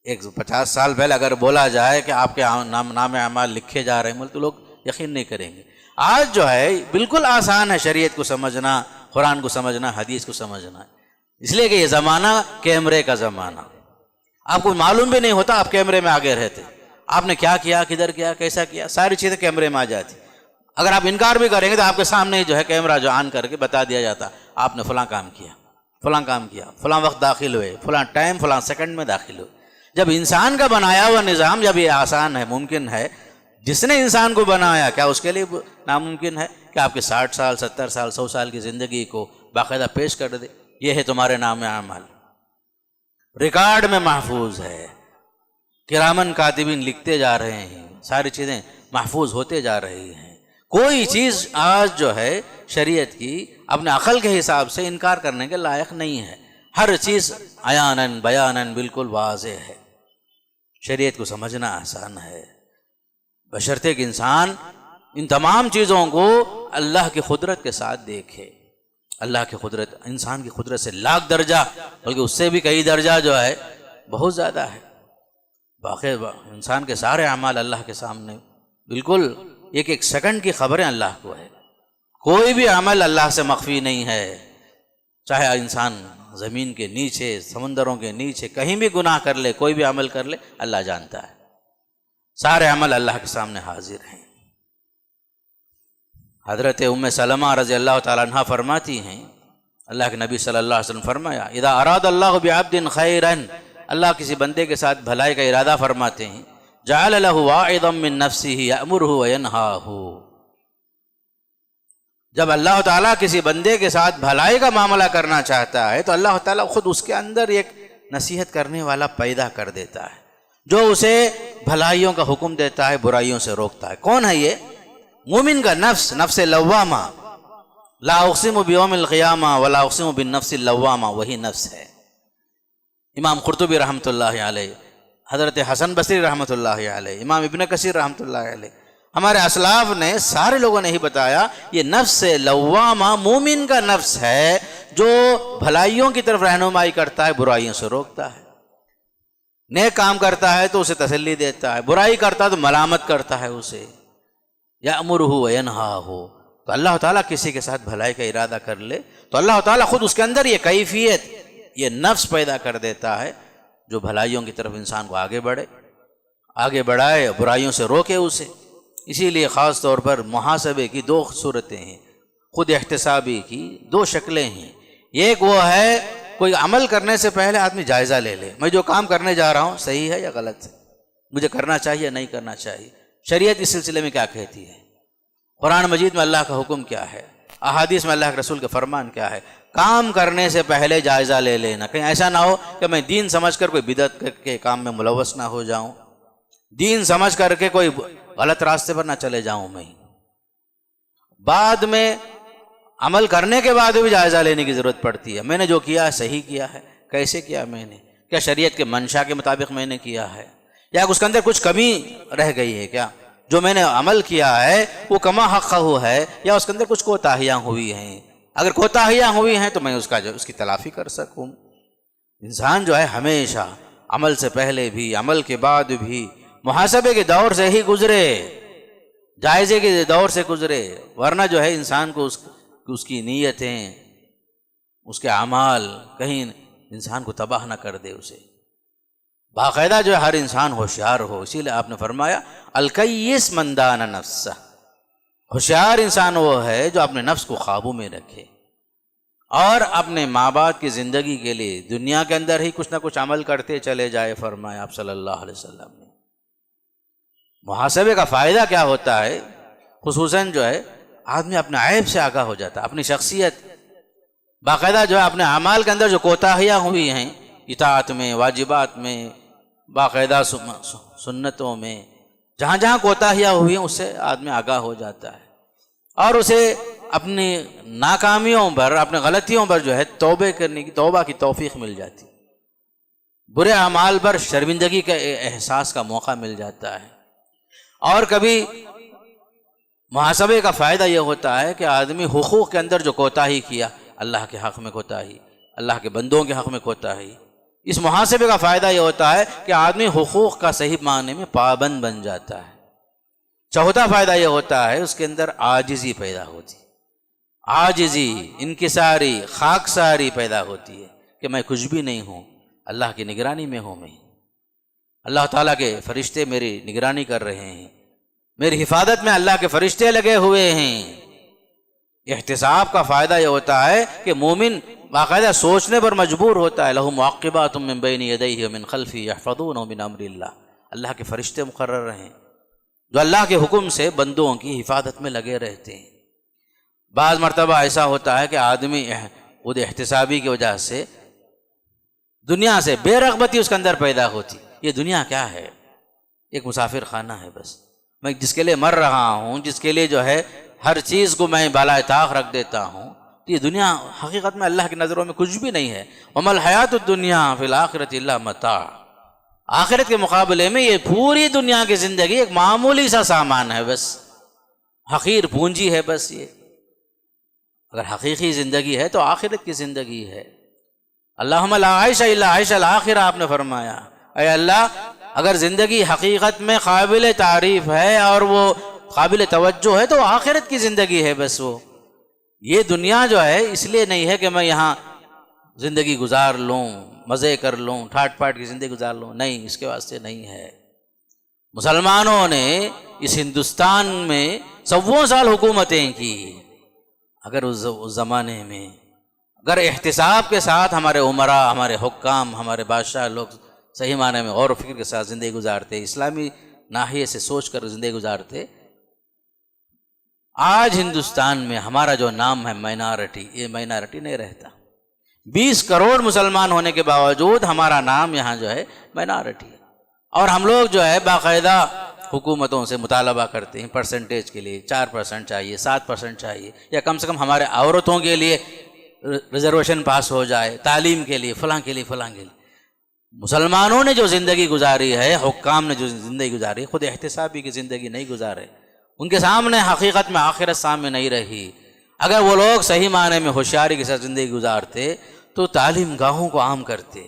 50 سال پہلے اگر بولا جائے کہ آپ کے نام اعمال لکھے جا رہے ہیں تو لوگ یقین نہیں کریں گے۔ آج جو ہے بالکل آسان ہے شریعت کو سمجھنا، قرآن کو سمجھنا، حدیث کو سمجھنا، اس لیے کہ یہ زمانہ کیمرے کا زمانہ، آپ کو معلوم بھی نہیں ہوتا آپ کیمرے میں آگے رہتے، آپ نے کیا کیا، کدھر کیا، کیسا کیا، ساری چیزیں کیمرے میں آ جاتی۔ اگر آپ انکار بھی کریں گے تو آپ کے سامنے ہی جو ہے کیمرہ جو آن کر کے بتا دیا جاتا آپ نے فلاں کام کیا، فلاں کام کیا، فلاں وقت داخل ہوئے، فلاں ٹائم فلاں سیکنڈ میں داخل ہوئے۔ جب انسان کا بنایا ہوا نظام جب یہ آسان ہے، ممکن ہے، جس نے انسان کو بنایا کیا اس کے لیے ناممکن ہے کہ آپ کے 60 سال 70 سال 100 سال کی زندگی کو باقاعدہ پیش کر دے، یہ ہے تمہارے نام اعمال، ریکارڈ میں محفوظ ہے، کرامن کاتبین لکھتے جا رہے ہیں، ساری چیزیں محفوظ ہوتے جا رہی ہیں۔ کوئی چیز آج جو ہے شریعت کی اپنے عقل کے حساب سے انکار کرنے کے لائق نہیں ہے، ہر چیز عیاناً بیاناً بالکل واضح ہے، شریعت کو سمجھنا آسان ہے، بشرطے کہ انسان ان تمام چیزوں کو اللہ کی قدرت کے ساتھ دیکھے۔ اللہ کی قدرت انسان کی قدرت سے لاکھ درجہ، بلکہ اس سے بھی کئی درجہ جو ہے بہت زیادہ ہے۔ باقی انسان کے سارے اعمال اللہ کے سامنے بالکل ایک ایک سیکنڈ کی خبریں اللہ کو ہے. کوئی بھی عمل اللہ سے مخفی نہیں ہے. چاہے انسان زمین کے نیچے، سمندروں کے نیچے کہیں بھی گناہ کر لے، کوئی بھی عمل کر لے، اللہ جانتا ہے. سارے عمل اللہ کے سامنے حاضر ہیں. حضرت ام سلمہ رضی اللہ تعالیٰ عنہ فرماتی ہیں، اللہ کے نبی صلی اللہ علیہ وسلم فرمایا، اذا اراد اللہ بعبد خیرا، اللہ کسی بندے کے ساتھ بھلائی کا ارادہ فرماتے ہیں، جعل له واعظا من نفسه یأمره وینہاہ. جب اللہ تعالیٰ کسی بندے کے ساتھ بھلائی کا معاملہ کرنا چاہتا ہے تو اللہ تعالیٰ خود اس کے اندر ایک نصیحت کرنے والا پیدا کر دیتا ہے، جو اسے بھلائیوں کا حکم دیتا ہے، برائیوں سے روکتا ہے. کون ہے یہ؟ مومن کا نفس، نفس لوامہ. لا اقسم بیوم القیامہ ولا اقسم بالنفس اللوامہ، وہی نفس ہے. امام قرطبی رحمۃ اللہ علیہ، حضرت حسن بصری رحمۃ اللہ علیہ، امام ابن کثیر رحمۃ اللہ علیہ، ہمارے اسلاف نے، سارے لوگوں نے ہی بتایا یہ نفس لوامہ مومن کا نفس ہے، جو بھلائیوں کی طرف رہنمائی کرتا ہے، برائیوں سے روکتا ہے. نیک کام کرتا ہے تو اسے تسلی دیتا ہے، برائی کرتا ہے تو ملامت کرتا ہے اسے. یأمرہ وینہاہ. تو اللہ تعالیٰ کسی کے ساتھ بھلائی کا ارادہ کر لے تو اللہ تعالیٰ خود اس کے اندر یہ کیفیت، یہ نفس پیدا کر دیتا ہے جو بھلائیوں کی طرف انسان کو آگے بڑھائے، برائیوں سے روکے اسے. اسی لیے خاص طور پر محاسبے کی دو صورتیں ہیں، خود احتسابی کی دو شکلیں ہیں. ایک وہ ہے کوئی عمل کرنے سے پہلے آدمی جائزہ لے لے، میں جو کام کرنے جا رہا ہوں صحیح ہے یا غلط ہے، مجھے کرنا چاہیے یا نہیں کرنا چاہیے، شریعت اس سلسلے میں کیا کہتی ہے، قرآن مجید میں اللہ کا حکم کیا ہے، احادیث میں اللہ کے رسول کے فرمان کیا ہے. کام کرنے سے پہلے جائزہ لے لینا، کہیں ایسا نہ ہو کہ میں دین سمجھ کر کوئی بدعت کے کام میں ملوث نہ ہو جاؤں، دین سمجھ کر کے کوئی غلط راستے پر نہ چلے جاؤں. میں بعد میں عمل کرنے کے بعد بھی جائزہ لینے کی ضرورت پڑتی ہے. میں نے جو کیا ہے صحیح کیا ہے، کیسے کیا میں نے، کیا شریعت کے منشا کے مطابق میں نے کیا ہے، یا اس کے اندر کچھ کمی رہ گئی ہے، کیا جو میں نے عمل کیا ہے وہ کما حقہ ہے، یا اس کے اندر کچھ کوتاہیاں ہوئی ہیں. اگر کوتاہیاں ہوئی ہیں تو میں اس کی تلافی کر سکوں. انسان جو ہے ہمیشہ عمل سے پہلے بھی، عمل کے بعد بھی محاسبے کے دور سے ہی گزرے، جائزے کے دور سے گزرے، ورنہ جو ہے انسان کو اس کی نیتیں، اس کے اعمال کہیں انسان کو تباہ نہ کر دے. اسے باقاعدہ جو ہے ہر انسان ہوشیار ہو. اسی لیے آپ نے فرمایا الکیس من دان نفسہ، ہوشیار انسان وہ ہے جو اپنے نفس کو قابو میں رکھے اور اپنے ماں باپ کی زندگی کے لیے دنیا کے اندر ہی کچھ نہ کچھ عمل کرتے چلے جائے. فرمایا آپ صلی اللہ علیہ وسلم نے. محاسبے کا فائدہ کیا ہوتا ہے؟ خصوصاً جو ہے آدمی اپنے عیب سے آگاہ ہو جاتا ہے، اپنی شخصیت باقاعدہ جو ہے اپنے اعمال کے اندر جو کوتاہیاں ہوئی ہیں، اطاعت میں، واجبات میں، باقاعدہ سنتوں میں، جہاں جہاں کوتاہیاں ہوئی ہیں اس سے آدمی آگاہ ہو جاتا ہے، اور اسے اپنی ناکامیوں پر، اپنے غلطیوں پر جو ہے توبہ کی توفیق مل جاتی، برے اعمال پر شرمندگی کا احساس کا موقع مل جاتا ہے. اور کبھی محاسبے کا فائدہ یہ ہوتا ہے کہ آدمی حقوق کے اندر جو کوتاہی کیا، اللہ کے حق میں کوتاہی، اللہ کے بندوں کے حق میں کوتاہی، اس محاسبے کا فائدہ یہ ہوتا ہے کہ آدمی حقوق کا صحیح معنی میں پابند بن جاتا ہے. چوتھا فائدہ یہ ہوتا ہے اس کے اندر عاجزی پیدا ہوتی، عاجزی، انکساری، خاکساری پیدا ہوتی ہے کہ میں کچھ بھی نہیں ہوں، اللہ کی نگرانی میں ہوں، میں اللہ تعالیٰ کے فرشتے میری نگرانی کر رہے ہیں، میری حفاظت میں اللہ کے فرشتے لگے ہوئے ہیں. احتساب کا فائدہ یہ ہوتا ہے کہ مومن باقاعدہ سوچنے پر مجبور ہوتا ہے. لَهُ مُعَقِّبَاتٌ مِّن بَيْنِ يَدَيْهِ وَمِنْ خَلْفِهِ يَحْفَظُونَهُ مِنْ أَمْرِ اللَّهِ. اللہ کے فرشتے مقرر ہیں جو اللہ کے حکم سے بندوں کی حفاظت میں لگے رہتے ہیں. بعض مرتبہ ایسا ہوتا ہے کہ آدمی خود احتسابی کی وجہ سے دنیا سے بے رغبتی اس کے اندر پیدا ہوتی. یہ دنیا کیا ہے؟ ایک مسافر خانہ ہے بس. میں جس کے لیے مر رہا ہوں، جس کے لیے جو ہے ہر چیز کو میں بالائے طاق رکھ دیتا ہوں، تو یہ دنیا حقیقت میں اللہ کی نظروں میں کچھ بھی نہیں ہے. وَمَا الْحَيَاةُ الدُّنْيَا فِي الْآخِرَةِ إِلَّا مَتَاعٌ. آخرت کے مقابلے میں یہ پوری دنیا کی زندگی ایک معمولی سا سامان ہے، بس حقیر پونجی ہے بس. یہ اگر حقیقی زندگی ہے تو آخرت کی زندگی ہے. اللہم لا عیش الا عیش الآخرہ، آپ نے فرمایا اے اللہ اگر زندگی حقیقت میں قابل تعریف ہے اور وہ قابل توجہ ہے تو آخرت کی زندگی ہے بس. وہ یہ دنیا جو ہے اس لیے نہیں ہے کہ میں یہاں زندگی گزار لوں، مزے کر لوں، ٹھاٹ پاٹ کی زندگی گزار لوں، نہیں، اس کے واسطے نہیں ہے. مسلمانوں نے اس ہندوستان میں 100 سال حکومتیں کی. اگر اس زمانے میں اگر احتساب کے ساتھ ہمارے عمراء، ہمارے حکام، ہمارے بادشاہ لوگ صحیح معنی میں غور و فکر کے ساتھ زندگی گزارتے، اسلامی ناحیے سے سوچ کر زندگی گزارتے، آج ہندوستان میں ہمارا جو نام ہے مائنارٹی، یہ مائنارٹی نہیں رہتا. 20 کروڑ مسلمان ہونے کے باوجود ہمارا نام یہاں جو ہے مائنارٹی ہے. اور ہم لوگ جو ہے باقاعدہ حکومتوں سے مطالبہ کرتے ہیں پرسنٹیج کے لیے 4% چاہیے، 7% چاہیے، یا کم سے کم ہمارے عورتوں کے لیے ریزرویشن پاس ہو جائے، تعلیم کے لیے، فلاں کے لیے، فلاں کے لیے. مسلمانوں نے جو زندگی گزاری ہے، حکام نے جو زندگی گزاری ہے، خود احتسابی کی زندگی نہیں گزارے. ان کے سامنے حقیقت میں آخرت سامنے نہیں رہی. اگر وہ لوگ صحیح معنی میں ہوشیاری کے ساتھ زندگی گزارتے تو تعلیم گاہوں کو عام کرتے.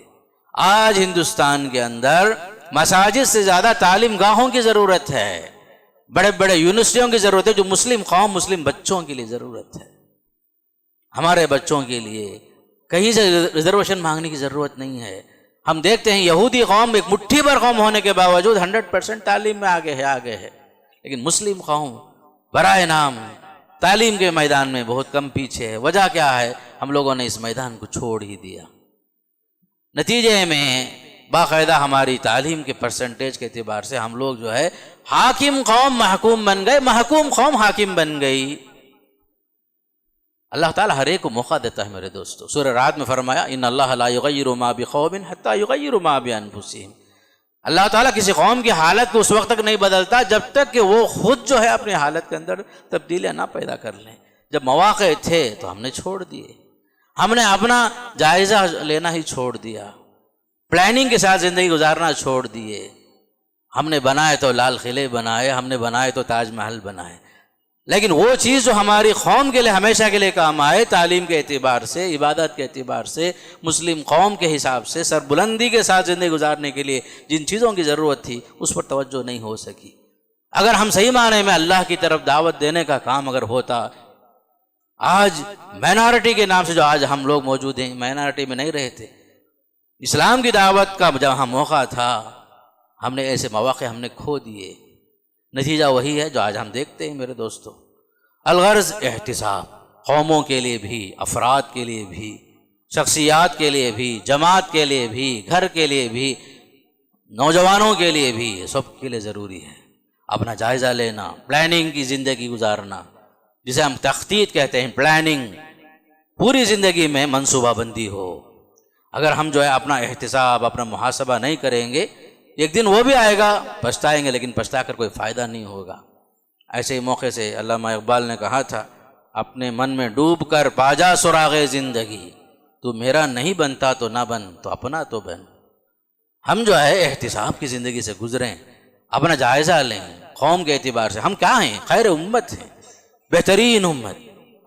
آج ہندوستان کے اندر مساجد سے زیادہ تعلیم گاہوں کی ضرورت ہے، بڑے بڑے یونیورسٹیوں کی ضرورت ہے، جو مسلم قوم، مسلم بچوں کے لیے ضرورت ہے. ہمارے بچوں کے لیے کہیں سے ریزرویشن مانگنے کی ضرورت نہیں ہے. ہم دیکھتے ہیں یہودی قوم ایک مٹھی بھر قوم ہونے کے باوجود 100% تعلیم میں آگے ہے، لیکن مسلم قوم برائے نام تعلیم کے میدان میں بہت کم پیچھے ہے. وجہ کیا ہے؟ ہم لوگوں نے اس میدان کو چھوڑ ہی دیا. نتیجے میں باقاعدہ ہماری تعلیم کے پرسنٹیج کے اعتبار سے ہم لوگ جو ہے حاکم قوم محکوم بن گئے، محکوم قوم حاکم بن گئی. اللہ تعالیٰ ہر ایک کو موقع دیتا ہے میرے دوستو. سورہ رعد میں فرمایا ان اللہ لا یغیر ما بقوم حتی یغیروا ما بانفسہم. اللہ تعالیٰ کسی قوم کی حالت کو اس وقت تک نہیں بدلتا جب تک کہ وہ خود جو ہے اپنی حالت کے اندر تبدیلیاں نہ پیدا کر لیں. جب مواقع تھے تو ہم نے چھوڑ دیے، ہم نے اپنا جائزہ لینا ہی چھوڑ دیا، پلاننگ کے ساتھ زندگی گزارنا چھوڑ دیے. ہم نے بنائے تو لال قلعے بنائے، ہم نے بنائے تو تاج محل بنائے، لیکن وہ چیز جو ہماری قوم کے لیے ہمیشہ کے لیے کام آئے، تعلیم کے اعتبار سے، عبادت کے اعتبار سے، مسلم قوم کے حساب سے سربلندی کے ساتھ زندگی گزارنے کے لیے جن چیزوں کی ضرورت تھی اس پر توجہ نہیں ہو سکی. اگر ہم صحیح معنی میں اللہ کی طرف دعوت دینے کا کام اگر ہوتا، آج مائنارٹی کے نام سے جو آج ہم لوگ موجود ہیں مائنارٹی میں نہیں رہتے. اسلام کی دعوت کا جب ہم موقع تھا ہم نے ایسے مواقع ہم نے کھو دیے. نتیجہ وہی ہے جو آج ہم دیکھتے ہیں میرے دوستو. الغرض احتساب، قوموں کے لیے بھی، افراد کے لیے بھی، شخصیات کے لیے بھی، جماعت کے لیے بھی، گھر کے لیے بھی، نوجوانوں کے لیے بھی، یہ سب کے لیے ضروری ہے. اپنا جائزہ لینا، پلاننگ کی زندگی گزارنا، جسے ہم تخطیط کہتے ہیں، پلاننگ، پوری زندگی میں منصوبہ بندی ہو. اگر ہم جو ہے اپنا احتساب، اپنا محاسبہ نہیں کریں گے، ایک دن وہ بھی آئے گا، پچھتائیں گے، لیکن پچھتا کر کوئی فائدہ نہیں ہوگا. ایسے ہی موقع سے علامہ اقبال نے کہا تھا اپنے من میں ڈوب کر پاجا سراغ زندگی، تو میرا نہیں بنتا تو نہ بن، تو اپنا تو بن. ہم جو ہے احتساب کی زندگی سے گزریں، اپنا جائزہ لیں. قوم کے اعتبار سے ہم کیا ہیں؟ خیر امت ہیں، بہترین امت.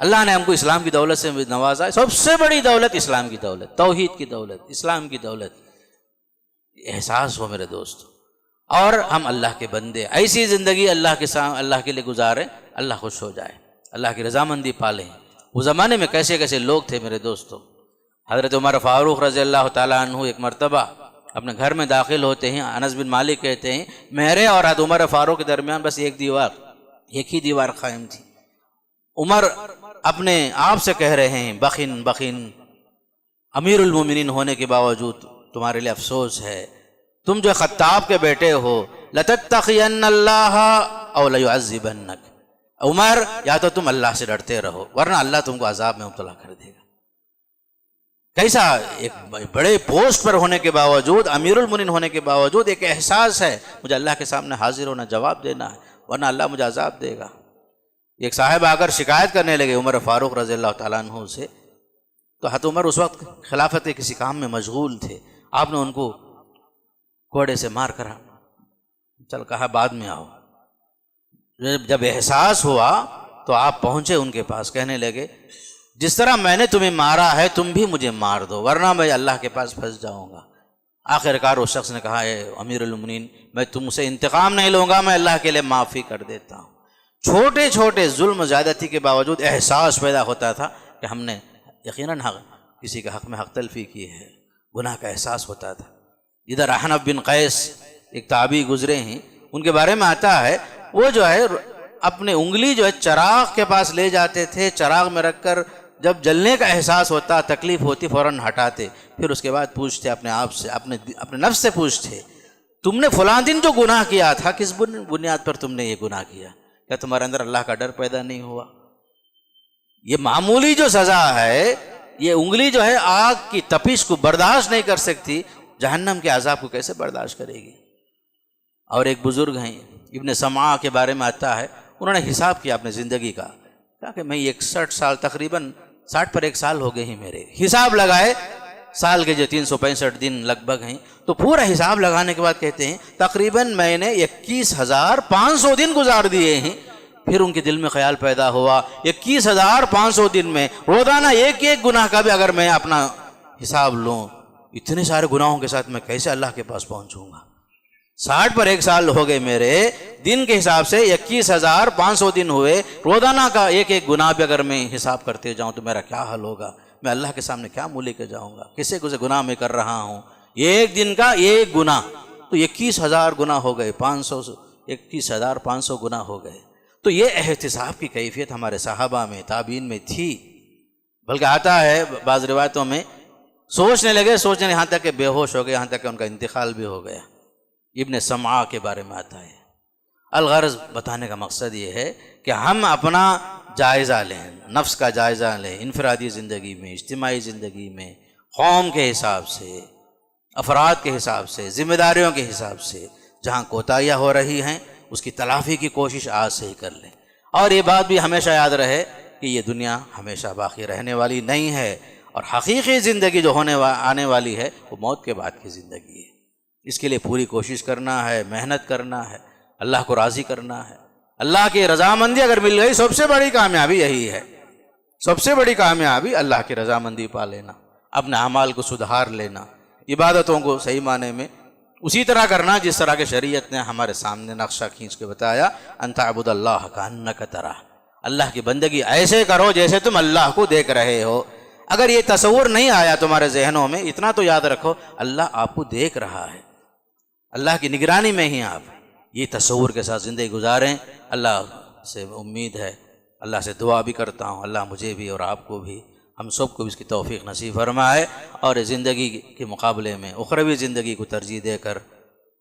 اللہ نے ہم کو اسلام کی دولت سے نوازا ہے. سب سے بڑی دولت اسلام کی دولت، توحید کی دولت، اسلام کی دولت. احساس ہو میرے دوست، اور ہم اللہ کے بندے، ایسی زندگی اللہ کے سامنے اللہ کے لیے گزاریں، اللہ خوش ہو جائے، اللہ کی رضامندی پالیں. اس زمانے میں کیسے کیسے لوگ تھے میرے دوستو. حضرت عمر فاروق رضی اللہ تعالیٰ عنہ ایک مرتبہ اپنے گھر میں داخل ہوتے ہیں. انس بن مالک کہتے ہیں میرے اور حضرت عمر فاروق کے درمیان بس ایک ہی دیوار قائم تھی. عمر اپنے آپ سے کہہ رہے ہیں بخن بخن، امیر المومنین ہونے کے باوجود تمہارے لیے افسوس ہے، تم جو خطاب کے بیٹے ہو، لَتَتَّقِيَنَّ اللَّهَ أَوْ لَيُعَذِّبَنَّكَ. عمر یا تو تم اللہ سے ڈرتے رہو ورنہ اللہ تم کو عذاب میں مبتلا کر دے گا. کیسا ایک بڑے پوسٹ پر ہونے کے باوجود، امیر المومنین ہونے کے باوجود ایک احساس ہے مجھے اللہ کے سامنے حاضر ہونا، جواب دینا ہے، ورنہ اللہ مجھے عذاب دے گا. ایک صاحب آ کر شکایت کرنے لگے عمر فاروق رضی اللہ تعالیٰ عنہ سے، تو حضرت عمر اس وقت خلافت کسی کام میں مشغول تھے. آپ نے ان کو کوڑے سے مار کر چل کہا بعد میں آؤ. جب احساس ہوا تو آپ پہنچے ان کے پاس، کہنے لگے جس طرح میں نے تمہیں مارا ہے تم بھی مجھے مار دو ورنہ میں اللہ کے پاس پھنس جاؤں گا. آخر کار اس شخص نے کہا اے امیر المومنین میں تم سے انتقام نہیں لوں گا، میں اللہ کے لیے معافی کر دیتا ہوں۔ چھوٹے چھوٹے ظلم و زیادتی کے باوجود احساس پیدا ہوتا تھا کہ ہم نے یقیناً کسی کے حق میں حق تلفی کی ہے، گناہ کا احساس ہوتا تھا۔ ادھر احنف بن قیس ایک تابعی گزرے ہیں، ان کے بارے میں آتا ہے وہ جو ہے اپنے انگلی جو ہے چراغ کے پاس لے جاتے تھے، چراغ میں رکھ کر جب جلنے کا احساس ہوتا، تکلیف ہوتی، فوراً ہٹاتے، پھر اس کے بعد پوچھتے اپنے آپ سے، اپنے نفس سے پوچھتے تم نے فلاں دن جو گناہ کیا تھا کس بنیاد پر تم نے یہ گناہ کیا؟ کیا تمہارے اندر اللہ کا ڈر پیدا نہیں ہوا؟ یہ معمولی جو سزا ہے، یہ انگلی جو ہے آگ کی تپش کو برداشت نہیں کر سکتی، جہنم کے عذاب کو کیسے برداشت کرے گی؟ اور ایک بزرگ ہیں ابن سمعہ کے بارے میں آتا ہے، انہوں نے حساب کیا اپنے زندگی کا، کہا کہ میں 61 سال تقریباً 60 پر ایک سال ہو گئے ہیں میرے، حساب لگائے سال کے جو 365 دن لگ بھگ ہیں، تو پورا حساب لگانے کے بعد کہتے ہیں تقریباً میں نے 21,500 دن گزار دیے ہیں۔ پھر ان کے دل میں خیال پیدا ہوا 21,500 دن میں روزانہ ایک ایک گناہ کا بھی اگر میں اپنا حساب لوں، اتنے سارے گناہوں کے ساتھ میں کیسے اللہ کے پاس پہنچوں گا؟ 60 پر ایک سال ہو گئے میرے، دن کے حساب سے 21,500 دن ہوئے، روزانہ کا ایک ایک گناہ بھی اگر میں حساب کرتے جاؤں تو میرا کیا حل ہوگا؟ میں اللہ کے سامنے کیا منہ لے کے جاؤں گا؟ کسے کسے گناہ میں کر رہا ہوں؟ ایک دن کا ایک گناہ تو 21,000 گناہ ہو گئے، 21,500 گناہ ہو گئے۔ تو یہ احتساب کی کیفیت ہمارے صحابہ میں، تابعین میں تھی، بلکہ آتا ہے بعض روایتوں میں سوچنے لگے یہاں تک کہ بے ہوش ہو گئے، یہاں تک کہ ان کا انتقال بھی ہو گیا۔ ابن سمعہ کے بارے میں آتا ہے۔ الغرض بتانے کا مقصد یہ ہے کہ ہم اپنا جائزہ لیں، نفس کا جائزہ لیں، انفرادی زندگی میں، اجتماعی زندگی میں، قوم کے حساب سے، افراد کے حساب سے، ذمہ داریوں کے حساب سے، جہاں کوتاہیاں ہو رہی ہیں اس کی تلافی کی کوشش آج سے ہی کر لیں۔ اور یہ بات بھی ہمیشہ یاد رہے کہ یہ دنیا ہمیشہ باقی رہنے والی نہیں ہے، اور حقیقی زندگی جو آنے والی ہے وہ موت کے بعد کی زندگی ہے۔ اس کے لیے پوری کوشش کرنا ہے، محنت کرنا ہے، اللہ کو راضی کرنا ہے۔ اللہ کی رضامندی اگر مل گئی، سب سے بڑی کامیابی یہی ہے، سب سے بڑی کامیابی اللہ کی رضامندی پا لینا، اپنے اعمال کو سدھار لینا، عبادتوں کو صحیح معنی میں اسی طرح کرنا جس طرح کہ شریعت نے ہمارے سامنے نقشہ کھینچ کے بتایا، ان تعبد اللہ کانک تراہ، اللہ کی بندگی ایسے کرو جیسے تم اللہ کو دیکھ رہے ہو۔ اگر یہ تصور نہیں آیا تمہارے ذہنوں میں، اتنا تو یاد رکھو اللہ آپ کو دیکھ رہا ہے، اللہ کی نگرانی میں ہی آپ یہ تصور کے ساتھ زندگی گزاریں۔ اللہ سے امید ہے، اللہ سے دعا بھی کرتا ہوں اللہ مجھے بھی اور آپ کو بھی، ہم سب کو بھی اس کی توفیق نصیب فرمائے، اور زندگی کے مقابلے میں اخروی زندگی کو ترجیح دے کر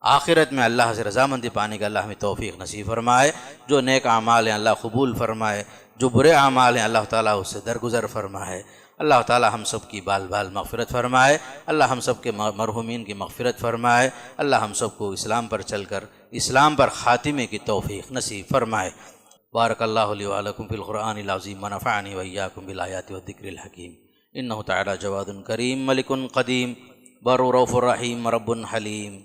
آخرت میں اللہ سے رضامندی پانے کا اللہ ہمیں توفیق نصیب فرمائے۔ جو نیک اعمال ہیں اللہ قبول فرمائے، جو برے اعمال ہیں اللہ تعالیٰ اس سے درگزر فرمائے۔ اللہ تعالیٰ ہم سب کی بال بال مغفرت فرمائے، اللہ ہم سب کے مرحومین کی مغفرت فرمائے، اللہ ہم سب کو اسلام پر چل کر اسلام پر خاتمے کی توفیق نصیب فرمائے۔ بارک اللہ لی ولکم فی القرآن العظیم ونفعنی وإیاکم بالآیات والذکر الحکیم، انہ تعالی جواد کریم ملک قدیم بر رؤوف رحیم رب حلیم۔